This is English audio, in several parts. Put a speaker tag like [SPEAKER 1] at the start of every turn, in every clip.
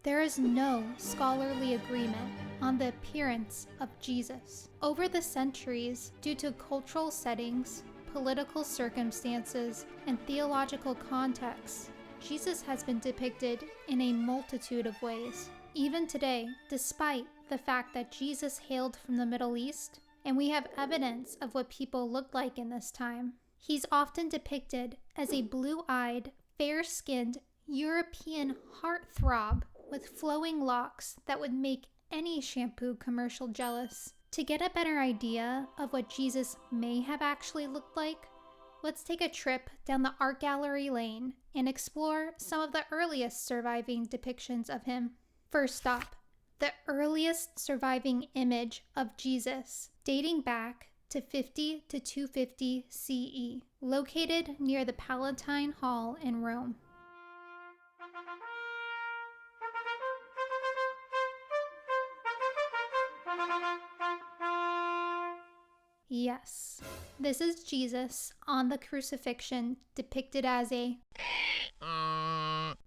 [SPEAKER 1] There is no scholarly agreement on the appearance of Jesus. Over the centuries, due to cultural settings, political circumstances, and theological contexts, Jesus has been depicted in a multitude of ways. Even today, despite the fact that Jesus hailed from the Middle East, and we have evidence of what people looked like in this time, he's often depicted as a blue-eyed, fair-skinned European heartthrob with flowing locks that would make any shampoo commercial jealous. To get a better idea of what Jesus may have actually looked like, let's take a trip down the art gallery lane and explore some of the earliest surviving depictions of him. First stop, the earliest surviving image of Jesus, dating back to 50 to 250 CE, located near the Palatine Hall in Rome. Yes, this is Jesus on the crucifixion depicted as a...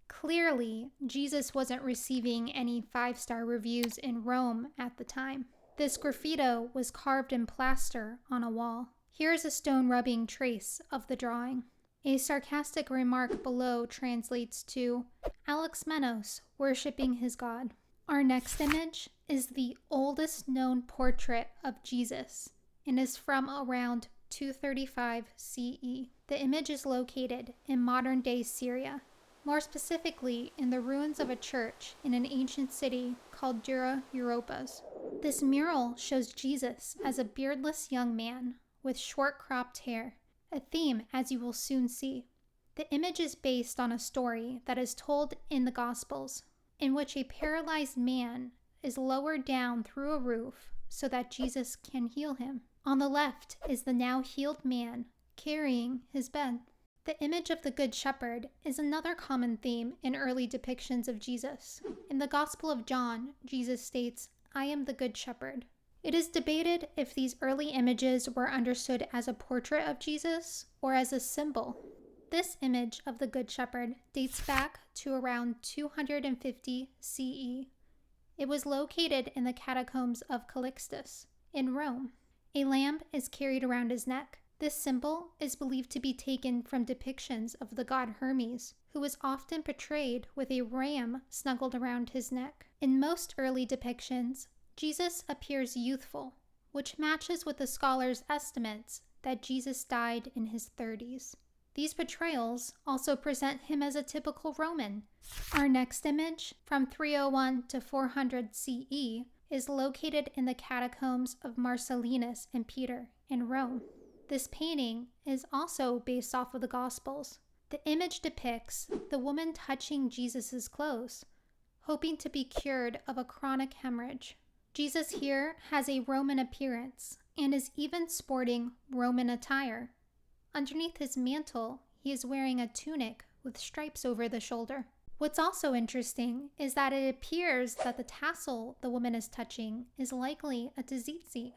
[SPEAKER 1] Clearly, Jesus wasn't receiving any 5-star reviews in Rome at the time. This graffito was carved in plaster on a wall. Here's a stone rubbing trace of the drawing. A sarcastic remark below translates to Alexmenos worshiping his god. Our next image is the oldest known portrait of Jesus and is from around 235 CE. The image is located in modern-day Syria, more specifically in the ruins of a church in an ancient city called Dura Europos. This mural shows Jesus as a beardless young man with short cropped hair, a theme as you will soon see. The image is based on a story that is told in the Gospels, in which a paralyzed man is lowered down through a roof so that Jesus can heal him. On the left is the now healed man carrying his bed. The image of the Good Shepherd is another common theme in early depictions of Jesus. In the Gospel of John, Jesus states, "I am the Good Shepherd." It is debated if these early images were understood as a portrait of Jesus or as a symbol. This image of the Good Shepherd dates back to around 250 CE. It was located in the catacombs of Calixtus in Rome. A lamb is carried around his neck. This symbol is believed to be taken from depictions of the god Hermes, who is often portrayed with a ram snuggled around his neck. In most early depictions, Jesus appears youthful, which matches with the scholars' estimates that Jesus died in his 30s. These portrayals also present him as a typical Roman. Our next image, from 301 to 400 CE, is located in the catacombs of Marcellinus and Peter in Rome. This painting is also based off of the Gospels. The image depicts the woman touching Jesus' clothes, hoping to be cured of a chronic hemorrhage. Jesus here has a Roman appearance and is even sporting Roman attire. Underneath his mantle, he is wearing a tunic with stripes over the shoulder. What's also interesting is that it appears that the tassel the woman is touching is likely a tzitzit,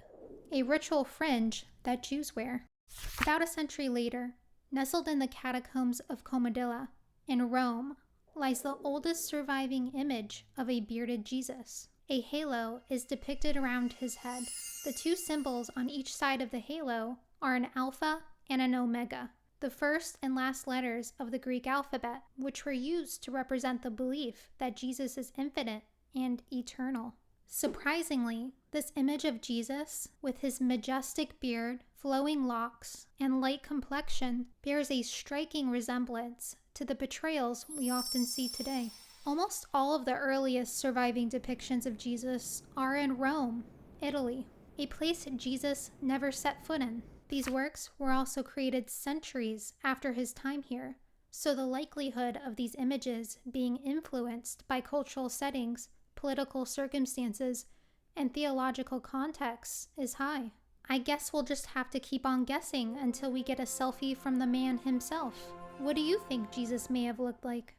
[SPEAKER 1] a ritual fringe that Jews wear. About a century later, nestled in the catacombs of Comodilla in Rome, lies the oldest surviving image of a bearded Jesus. A halo is depicted around his head. The two symbols on each side of the halo are an alpha and an omega, the first and last letters of the Greek alphabet, which were used to represent the belief that Jesus is infinite and eternal. Surprisingly, this image of Jesus, with his majestic beard, flowing locks, and light complexion, bears a striking resemblance to the portrayals we often see today. Almost all of the earliest surviving depictions of Jesus are in Rome, Italy, a place Jesus never set foot in. These works were also created centuries after his time here, so the likelihood of these images being influenced by cultural settings, political circumstances, and theological contexts is high. I guess we'll just have to keep on guessing until we get a selfie from the man himself. What do you think Jesus may have looked like?